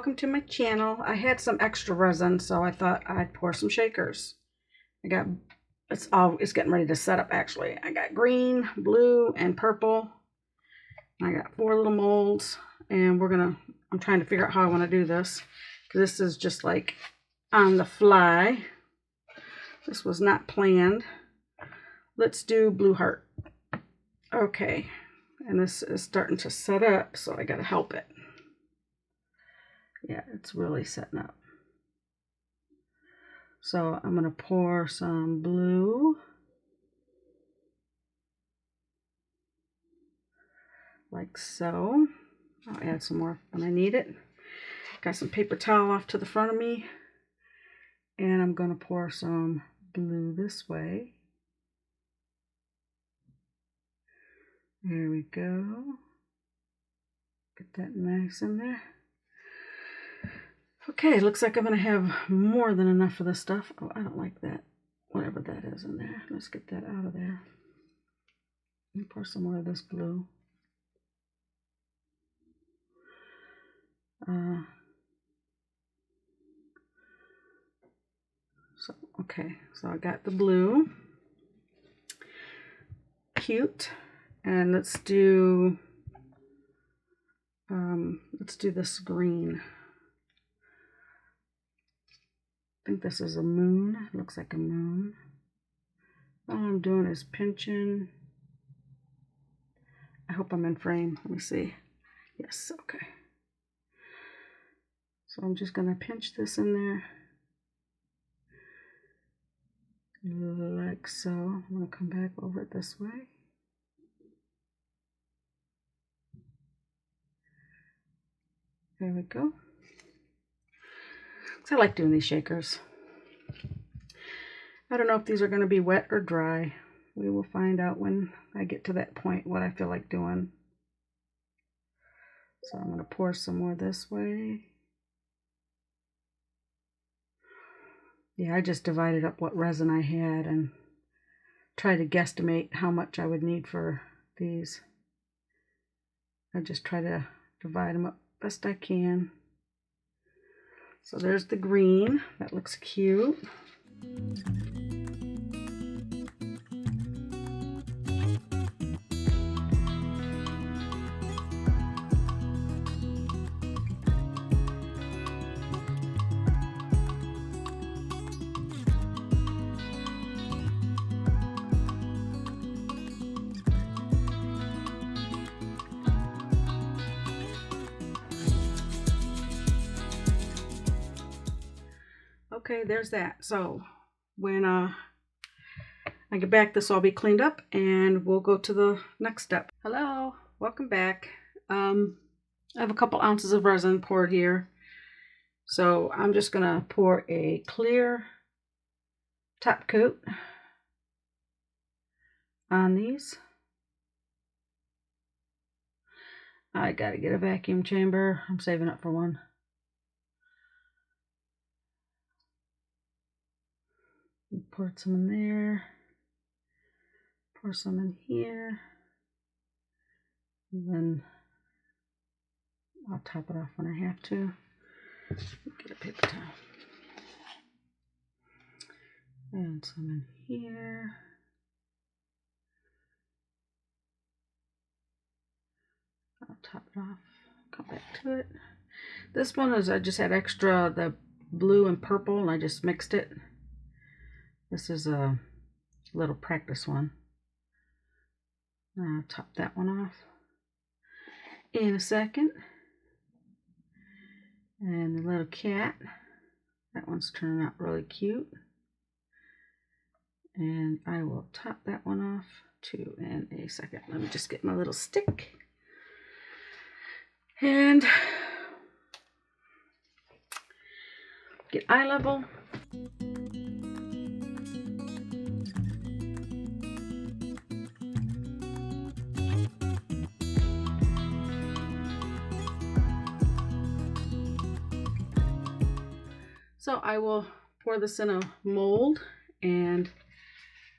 welcome to my channel. I had some extra resin, so I thought I'd pour some shakers. It's getting ready to set up actually. I got green, blue, and purple. I got 4 little molds, and I'm trying to figure out how I want to do this. This is just like on the fly. This was not planned. Let's do blue heart. Okay, and this is starting to set up, so I gotta help it. Yeah, it's really setting up. So I'm gonna pour some blue. Like so. I'll add some more when I need it. Got some paper towel off to the front of me. And I'm gonna pour some blue this way. There we go. Get that nice in there. Okay, looks like I'm going to have more than enough for this stuff. Oh, I don't like that. Whatever that is in there. Let's get that out of there. Let me pour some more of this blue. So I got the blue. Cute. And let's do this green. I think this is a moon. It looks like a moon. All I'm doing is pinching. I hope I'm in frame. Let me see. Yes, okay. So I'm just going to pinch this in there. Like so. I'm going to come back over it this way. There we go. So I like doing these shakers. I don't know if these are going to be wet or dry. We will find out when I get to that point what I feel like doing. So I'm going to pour some more this way. Yeah, I just divided up what resin I had and tried to guesstimate how much I would need for these. I just try to divide them up best I can. So there's the green. That looks cute. Okay, there's that. So when I get back, this will all be cleaned up and we'll go to the next step. Hello, welcome back. I have a couple ounces of resin poured here. So I'm just gonna pour a clear top coat on these. I gotta get a vacuum chamber. I'm saving up for one. Pour some in there, pour some in here, and then I'll top it off when I have to. Get a paper towel. And some in here. I'll top it off, come back to it. This one is, I just had extra, the blue and purple, and I just mixed it. This is a little practice one. I'll top that one off in a second. And the little cat, that one's turning out really cute. And I will top that one off too in a second. Let me just get my little stick. And get eye level. So I will pour this in a mold, and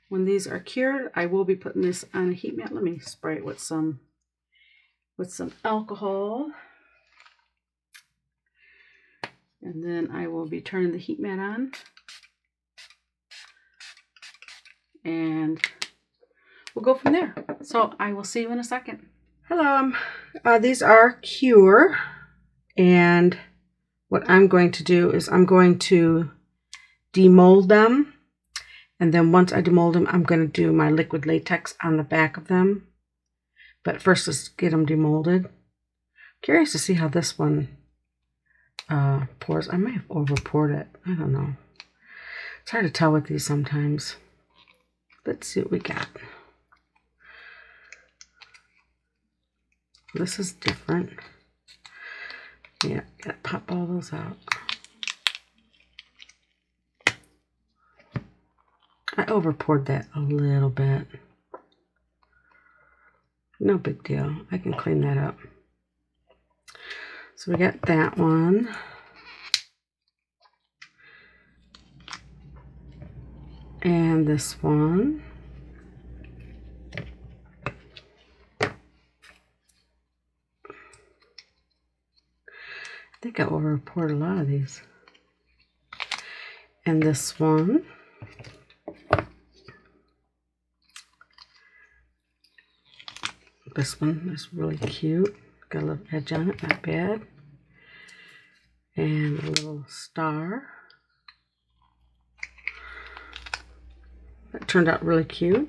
when these are cured, I will be putting this on a heat mat. Let me spray it with some alcohol. And then I will be turning the heat mat on. And we'll go from there. So I will see you in a second. Hello, these are Cure. And what I'm going to do is I'm going to demold them. And then once I demold them, I'm going to do my liquid latex on the back of them. But first, let's get them demolded. Curious to see how this one pours. I might have over poured it. I don't know. It's hard to tell with these sometimes. Let's see what we got. This is different. Yeah, gotta pop all those out. I over poured that a little bit. No big deal. I can clean that up. So we got that one. And this one. I think I over poured a lot of these. And this one. This one is really cute. Got a little edge on it, not bad. And a little star. That turned out really cute.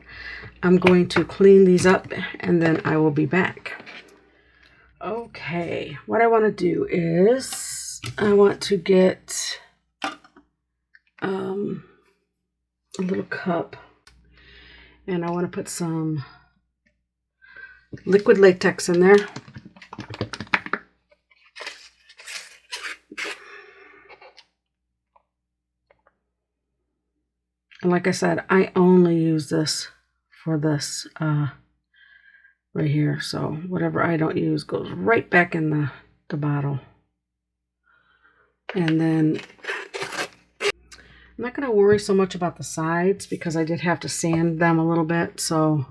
I'm going to clean these up and then I will be back. Okay, what I want to do is I want to get a little cup and I want to put some liquid latex in there. And like I said, I only use this for this right here. So whatever I don't use goes right back in the bottle. And then I'm not going to worry so much about the sides because I did have to sand them a little bit. So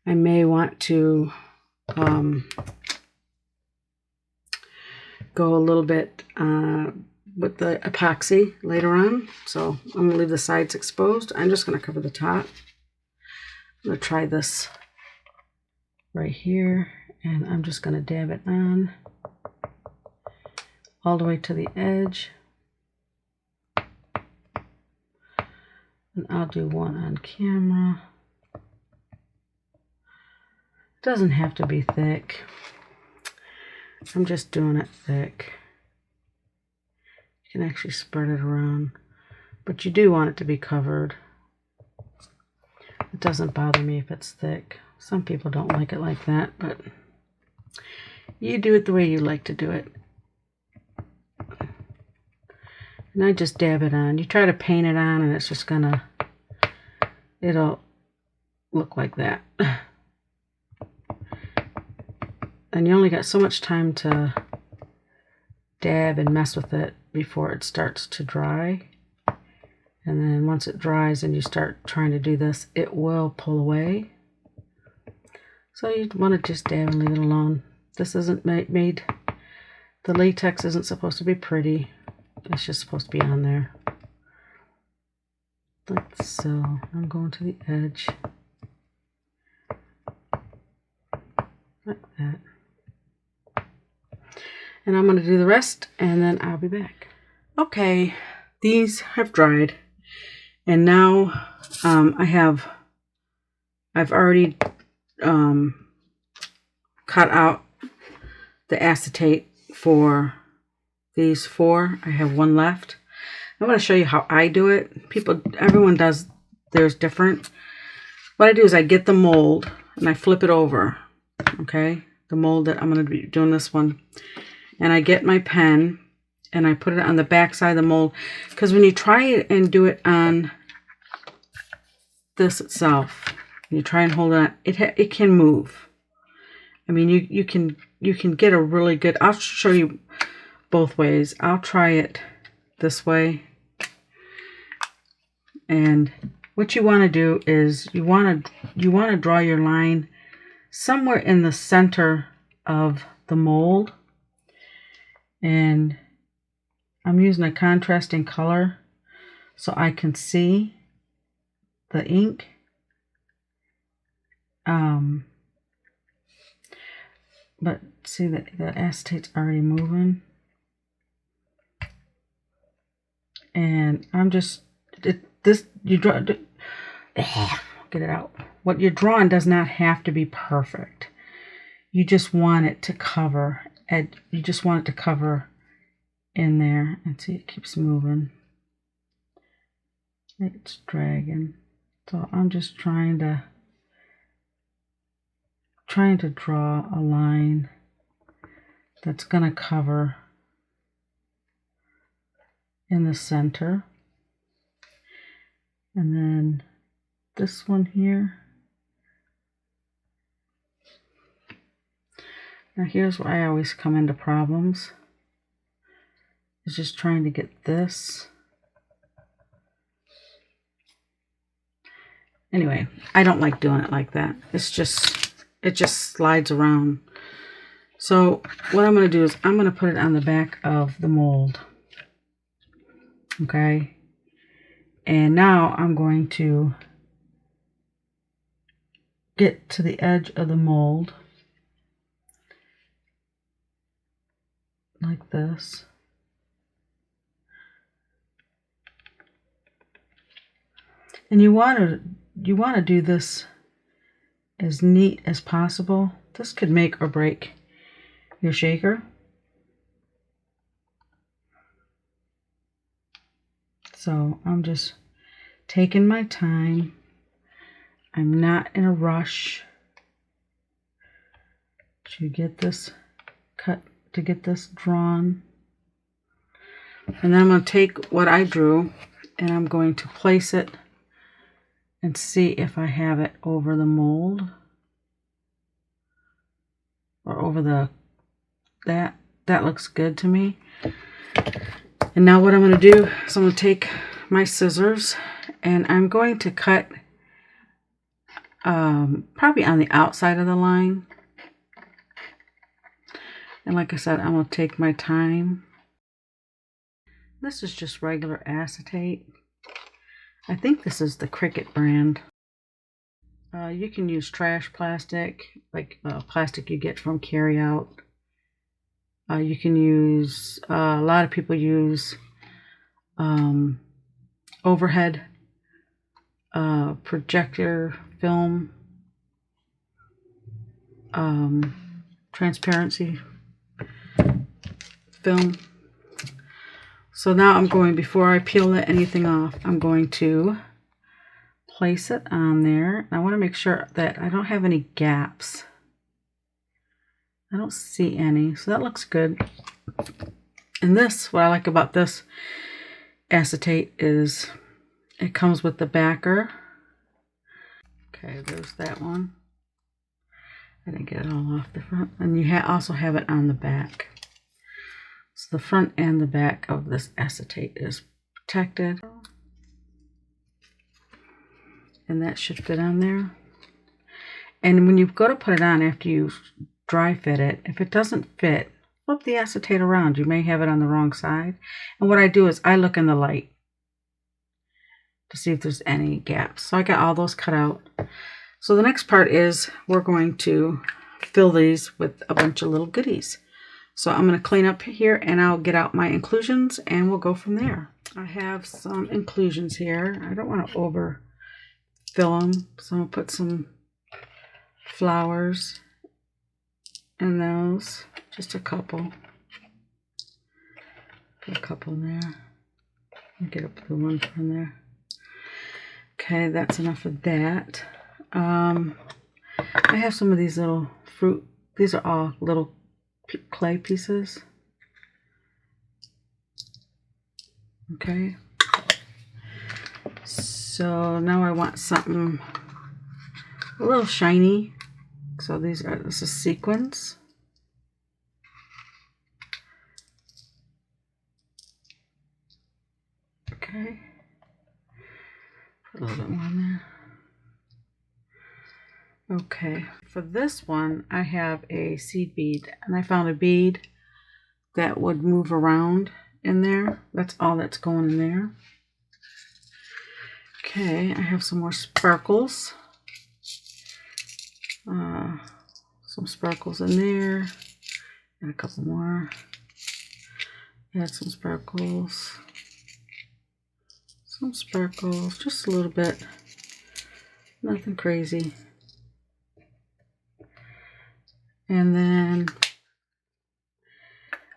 I may want to go a little bit with the epoxy later on. So I'm going to leave the sides exposed. I'm just going to cover the top. I'm going to try this right here. And I'm just going to dab it on all the way to the edge. And I'll do one on camera. Doesn't have to be thick. I'm just doing it thick. You can actually spread it around, but you do want it to be covered. It doesn't bother me if it's thick. Some people don't like it like that, but you do it the way you like to do it. And I just dab it on. You try to paint it on and it's just gonna, it'll look like that. And you only got so much time to dab and mess with it before it starts to dry. And then once it dries and you start trying to do this, it will pull away. So you want to just dab and leave it alone. This isn't made, the latex isn't supposed to be pretty. It's just supposed to be on there. Like so. I'm going to the edge. Like that. And I'm going to do the rest and then I'll be back. Okay, these have dried. And now I've already cut out the acetate for these 4. I have 1 left. I'm going to show you how I do it. Everyone does theirs different. What I do is I get the mold and I flip it over. Okay, the mold that I'm going to be doing this one. And I get my pen and I put it on the back side of the mold. Because when you try it and do it on this itself, you try and hold it on, it can move. I mean, you can get a really good, I'll show you both ways. I'll try it this way. And what you want to do is you want to draw your line somewhere in the center of the mold. And I'm using a contrasting color so I can see the ink. But see that the acetate's already moving. And I'm just, get it out. What you're drawing does not have to be perfect. You just want it to cover, you just want it to cover in there. And see, it keeps moving. It's dragging. So I'm just trying to draw a line that's gonna cover in the center. And then this one here. Now here's where I always come into problems. Is just trying to get this. Anyway, I don't like doing it like that. It's just, it just slides around. So what I'm going to do is I'm going to put it on the back of the mold. Okay. And now I'm going to get to the edge of the mold like this. And you want to do this as neat as possible. This could make or break your shaker. So I'm just taking my time. I'm not in a rush to get this cut, to get this drawn. And then I'm going to take what I drew and I'm going to place it and see if I have it over the mold or over the, that looks good to me. And now what I'm going to do is I'm going to take my scissors and I'm going to cut probably on the outside of the line. And like I said, I'm going to take my time. This is just regular acetate. I think this is the Cricut brand. You can use trash plastic, like plastic you get from carryout. You can use, a lot of people use overhead projector film, transparency film. So now I'm going, before I peel anything off, I'm going to place it on there. I want to make sure that I don't have any gaps. I don't see any, so that looks good. And this, what I like about this acetate is it comes with the backer. Okay, there's that one. I didn't get it all off the front. And you also have it on the back. So the front and the back of this acetate is protected. And that should fit on there. And when you go to put it on after you dry fit it, if it doesn't fit, flip the acetate around. You may have it on the wrong side. And what I do is I look in the light to see if there's any gaps. So I got all those cut out. So the next part is we're going to fill these with a bunch of little goodies. So I'm going to clean up here and I'll get out my inclusions and we'll go from there. I have some inclusions here. I don't want to overfill them, so I'll put some flowers in those, just a couple. Put a couple in there. I'll get up the one from there. Okay, that's enough of that. I have some of these little fruit. These are all little clay pieces. Okay. So now I want something a little shiny. So this is sequins. Okay. Put a little bit more in there. Okay, for this one, I have a seed bead, and I found a bead that would move around in there. That's all that's going in there. Okay, I have some more sparkles. Some sparkles in there. And a couple more. Add some sparkles. Some sparkles, just a little bit. Nothing crazy. And then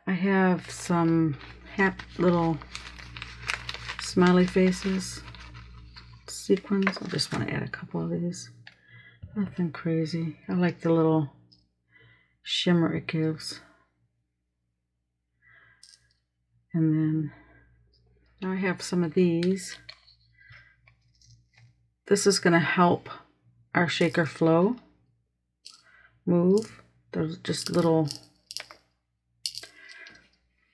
I have some little smiley faces, sequins. I just want to add a couple of these. Nothing crazy. I like the little shimmer it gives. And then now I have some of these. This is going to help our shaker flow move. They're just little,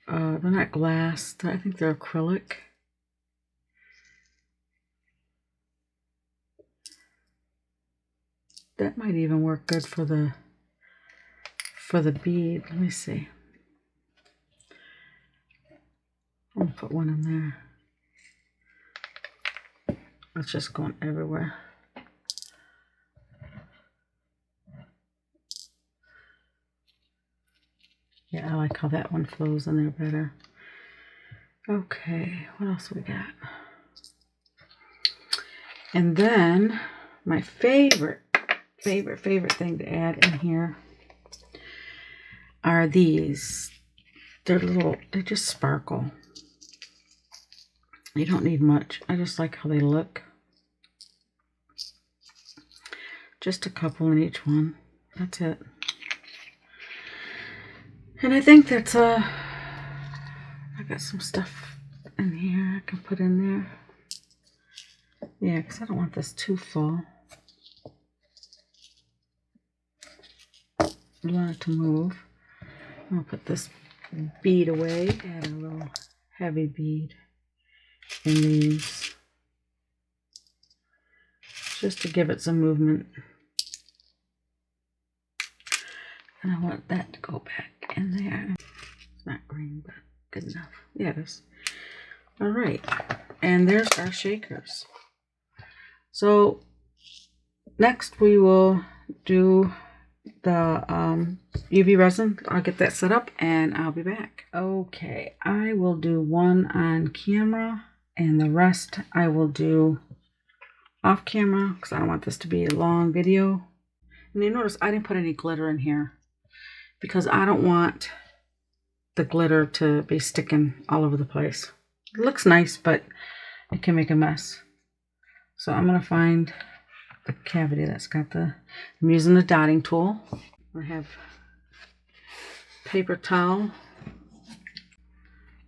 they're not glass, I think they're acrylic. That might even work good for the bead. Let me see. I'm gonna put one in there. It's just going everywhere. Yeah, I like how that one flows in there better. Okay, what else we got? And then my favorite thing to add in here are these. They're they just sparkle. You don't need much. I just like how they look. Just a couple in each one. That's it. And I think that's I got some stuff in here I can put in there. Yeah, because I don't want this too full. I want it to move. I'll put this bead away. Add a little heavy bead in these. Just to give it some movement. And I want that to go back in there. It's not green, but good enough. Yeah, it is. All right. And there's our shakers. So next we will do the UV resin. I'll get that set up and I'll be back. Okay, I will do one on camera and the rest I will do off camera because I don't want this to be a long video. And you notice I didn't put any glitter in here because I don't want the glitter to be sticking all over the place. It looks nice, but it can make a mess. So I'm going to find the cavity that's got I'm using the dotting tool. I have paper towel,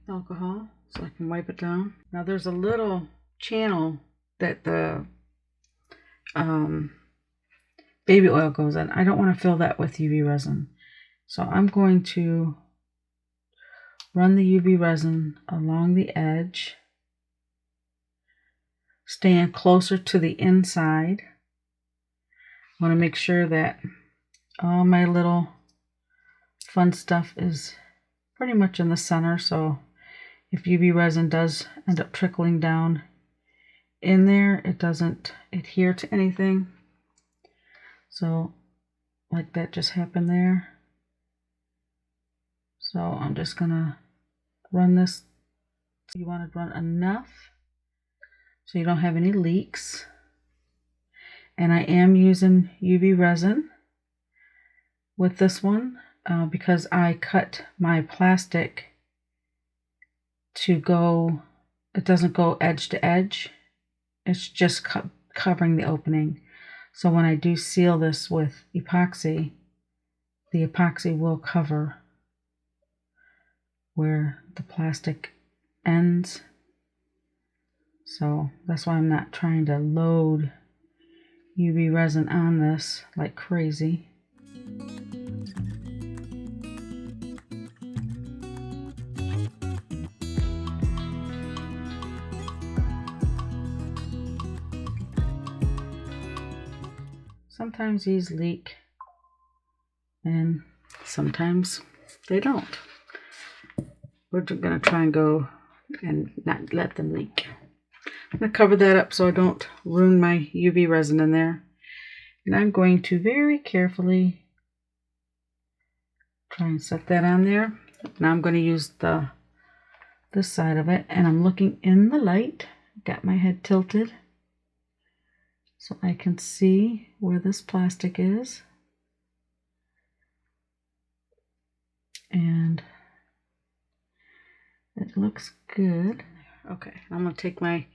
alcohol, so I can wipe it down. Now there's a little channel that the baby oil goes in. I don't want to fill that with UV resin. So I'm going to run the UV resin along the edge, staying closer to the inside. I want to make sure that all my little fun stuff is pretty much in the center, so if UV resin does end up trickling down in there, it doesn't adhere to anything. So like that just happened there. So I'm just gonna run this. You want to run enough so you don't have any leaks. And I am using UV resin with this one because I cut my plastic to go, it doesn't go edge to edge. It's just covering the opening. So when I do seal this with epoxy, the epoxy will cover where the plastic ends. So that's why I'm not trying to load UV resin on this like crazy. Sometimes these leak and sometimes they don't. we're going to try and go and not let them leak. I'm going to cover that up so I don't ruin my UV resin in there. And I'm going to very carefully try and set that on there. Now I'm going to use this side of it, and I'm looking in the light. Got my head tilted so I can see where this plastic is. And it looks good. Okay, I'm going to take my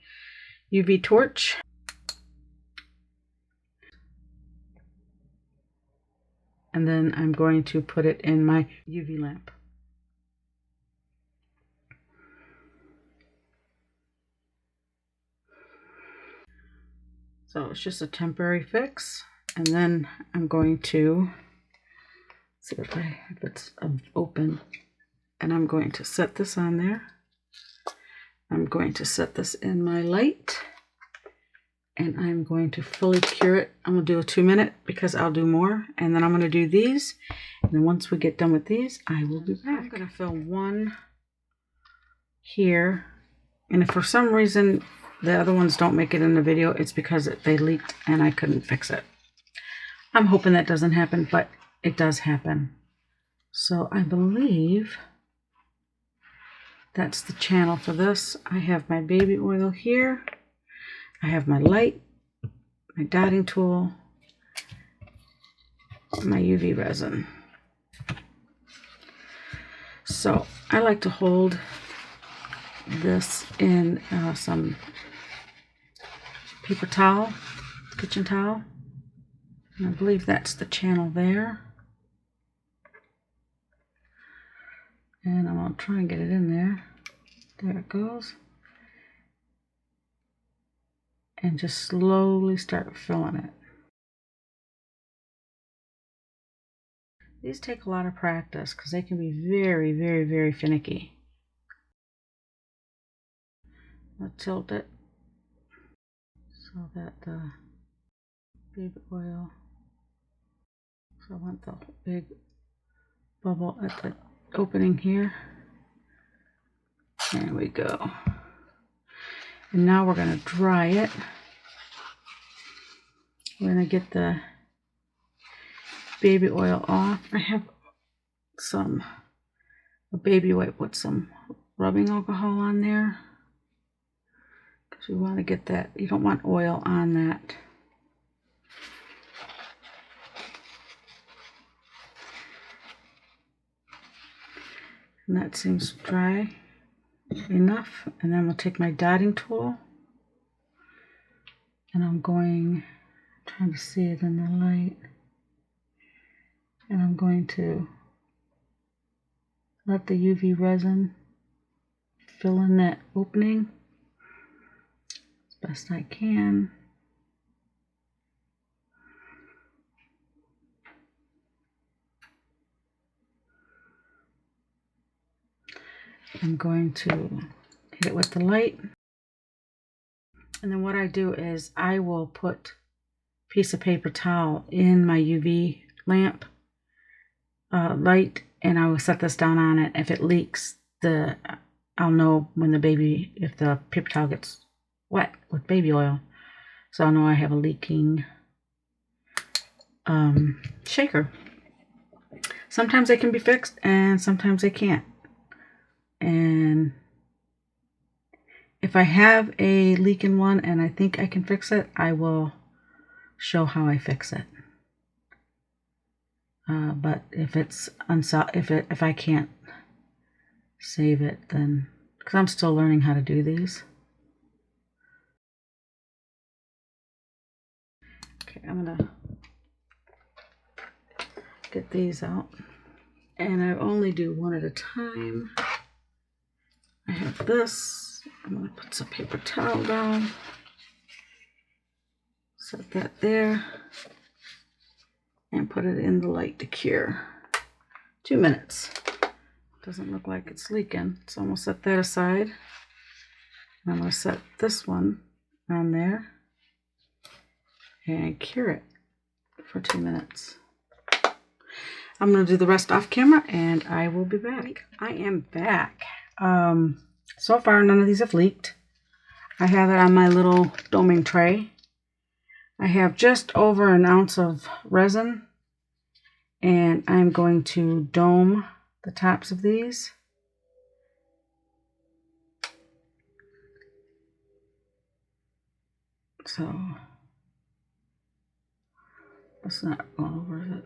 UV torch. And then I'm going to put it in my UV lamp. So it's just a temporary fix. And then I'm going to see if it's open. And I'm going to set this on there. I'm going to set this in my light. And I'm going to fully cure it. I'm going to do a 2-minute because I'll do more. And then I'm going to do these. And then once we get done with these, I will be back. I'm going to fill one here. And if for some reason the other ones don't make it in the video, it's because they leaked and I couldn't fix it. I'm hoping that doesn't happen, but it does happen. So I believe that's the channel for this. I have my baby oil here. I have my light, my dotting tool, my UV resin. So I like to hold this in some paper towel, kitchen towel. And I believe that's the channel there. And I'm going to try and get it in there. There it goes. And just slowly start filling it. These take a lot of practice because they can be very, very, very finicky. I'll tilt it so that the baby oil, so I want the big bubble at the opening here. There we go. And now we're going to dry it. We're going to get the baby oil off. I have a baby wipe with some rubbing alcohol on there. Because we want to get that, you don't want oil on that. And that seems dry enough. And then we'll take my dotting tool. And I'm trying to see it in the light. And I'm going to let the UV resin fill in that opening as best I can. I'm going to hit it with the light. And then what I do is I will put a piece of paper towel in my UV lamp light, and I will set this down on it. If it leaks, I'll know when if the paper towel gets wet with baby oil. So I'll know I have a leaking shaker. Sometimes they can be fixed and sometimes they can't. And if I have a leak in one and I think I can fix it, I will show how I fix it. But if it's if I can't save it, then because I'm still learning how to do these. Okay, I'm gonna get these out, and I only do one at a time. I have this. I'm gonna put some paper towel down. Set that there. And put it in the light to cure. 2 minutes. Doesn't look like it's leaking, so I'm going to set that aside. And I'm going to set this one on there and cure it for 2 minutes. I'm going to do the rest off camera and I will be back. I am back. So far, none of these have leaked. I have it on my little doming tray. I have just over an ounce of resin, and I'm going to dome the tops of these. So that's not all over, is it?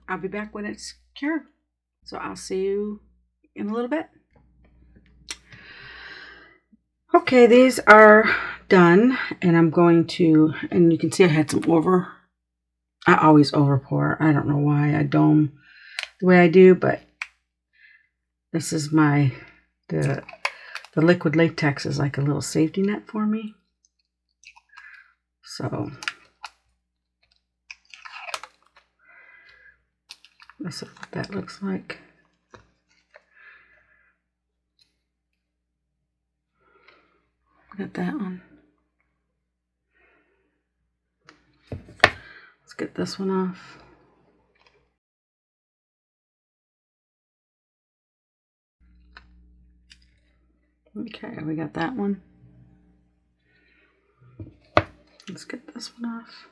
I'll be back when it's cured. So I'll see you in a little bit. Okay, these are done, and I'm going to, and you can see I had some over. I always over pour. I don't know why I dome the way I do, but this is the liquid latex is like a little safety net for me. So this is what that looks like. Got that one. Let's get this one off. Okay, we got that one. Let's get this one off.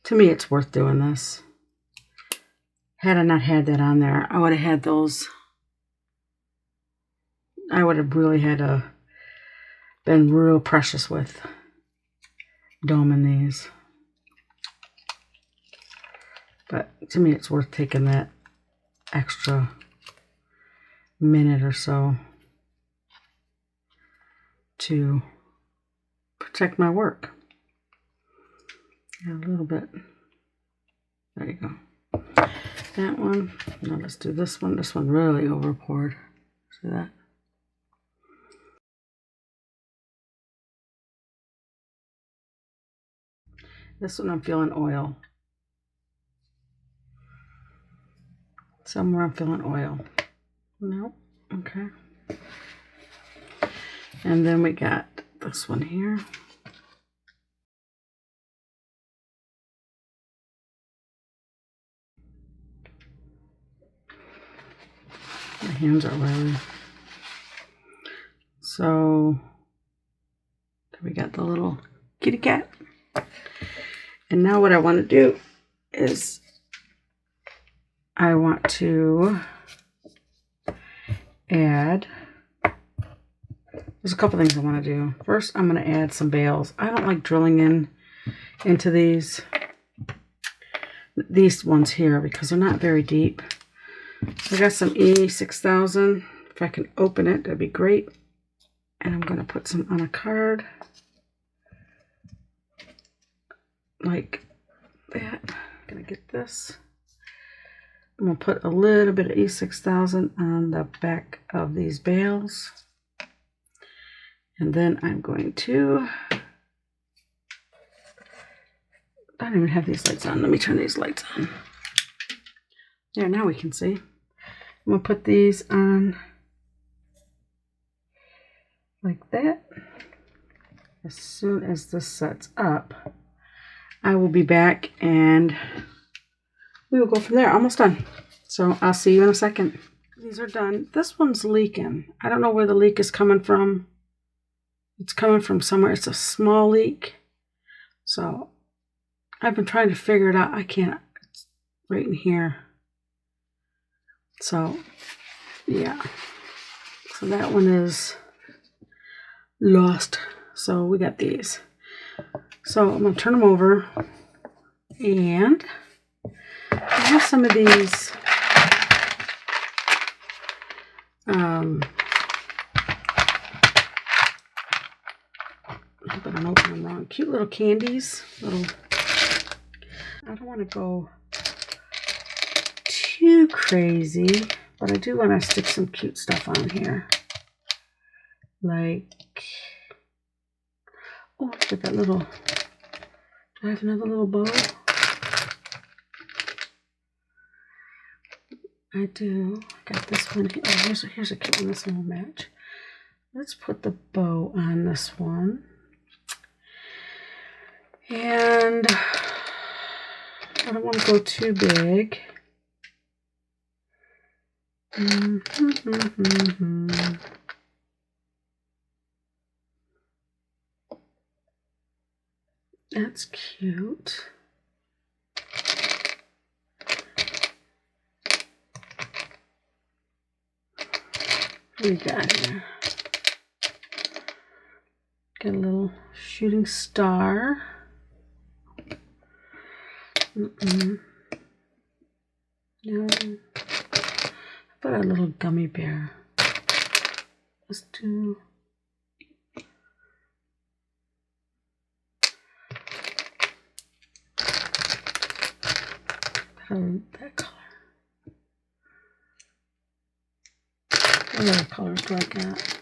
To me, it's worth doing this. Had I not had that on there, I would have had those. I would have really had to been real precious with doming these. But to me, it's worth taking that extra minute or so to protect my work. Yeah, a little bit. There you go. That one. Now let's do this one. This one really over poured. See that? This one I'm feeling oil. Somewhere I'm feeling oil. Nope. Okay. And then we got this one here. My hands are wearing. So we got the little kitty cat. And now what I want to do is I want to add, there's a couple things I want to do. First, I'm going to add some bales. I don't like drilling into these ones here because they're not very deep. So I got some E6000. If I can open it, that'd be great. And I'm going to put some on a card. Like that. I'm going to get this. I'm going to put a little bit of E6000 on the back of these bales. And then I'm going to, I don't even have these lights on. Let me turn these lights on. Yeah, now we can see. I'm going to put these on like that. As soon as this sets up, I will be back and we will go from there. Almost done. So I'll see you in a second. These are done. This one's leaking. I don't know where the leak is coming from. It's coming from somewhere. It's a small leak. So I've been trying to figure it out. I can't. It's right in here. So yeah. So that one is lost. So we got these. So I'm going to turn them over. And I have some of these I hope I don't open them wrong. Cute little candies. I don't want to go too crazy, but I do want to stick some cute stuff on here. Like Oh, look at that little, do I have another little bow? I do. I got this one here. Oh, here's a cute one. This one will match. Let's put the bow on this one. And I don't want to go too big. That's cute. What do we got here? Got a little shooting star. No. How about a little gummy bear? Let's do. That color. What other colors do I got?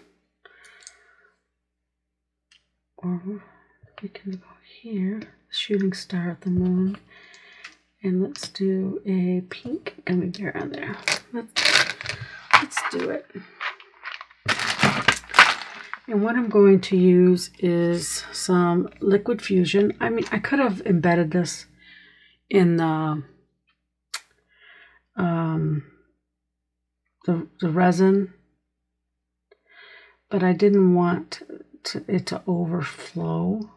Or we can go here, shooting star at the moon, and let's do a pink gummy bear on there. Let's do it. And what I'm going to use is some liquid fusion. I mean, I could have embedded this in the resin, but I didn't want it to overflow.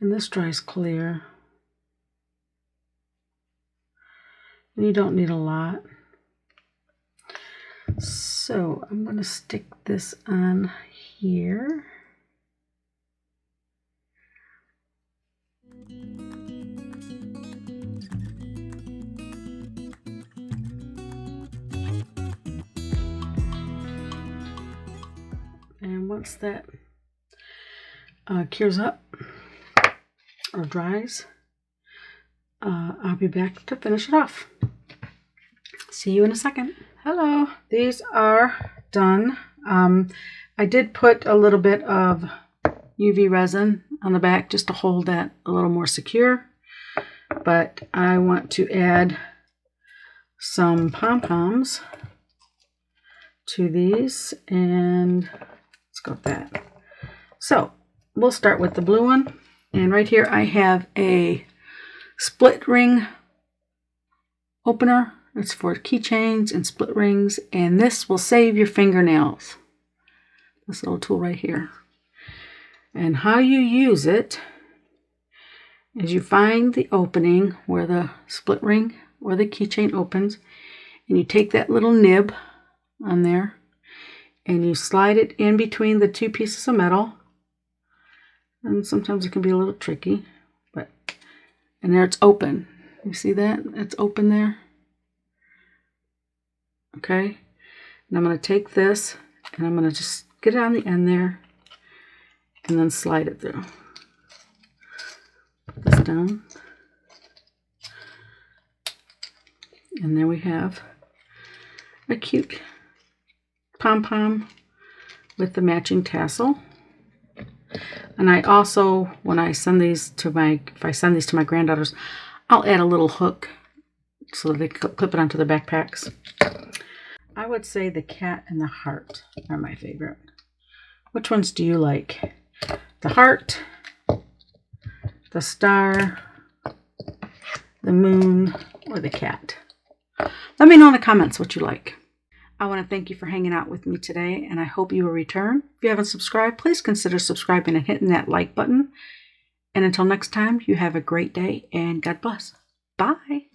And this dries clear. And you don't need a lot. So I'm going to stick this on here. And once that cures up or dries, I'll be back to finish it off. See you in a second. Hello, these are done. I did put a little bit of UV resin on the back just to hold that a little more secure, but I want to add some pom-poms to these, and let's go with that. So we'll start with the blue one, and right here I have a split ring opener. It's for keychains and split rings, and this will save your fingernails. This little tool right here. And how you use it is you find the opening where the split ring or the keychain opens, and you take that little nib on there and you slide it in between the two pieces of metal. And sometimes it can be a little tricky, but and there it's open. You see that? It's open there. Okay, and I'm going to take this and I'm going to just get it on the end there and then slide it through. Put this down. And there we have a cute pom-pom with the matching tassel. And I also, when I send these to if I send these to my granddaughters, I'll add a little hook so that they can clip it onto their backpacks. I would say the cat and the heart are my favorite. Which ones do you like? The heart, the star, the moon, or the cat? Let me know in the comments what you like. I want to thank you for hanging out with me today, and I hope you will return. If you haven't subscribed, please consider subscribing and hitting that like button. And until next time, you have a great day, and God bless. Bye.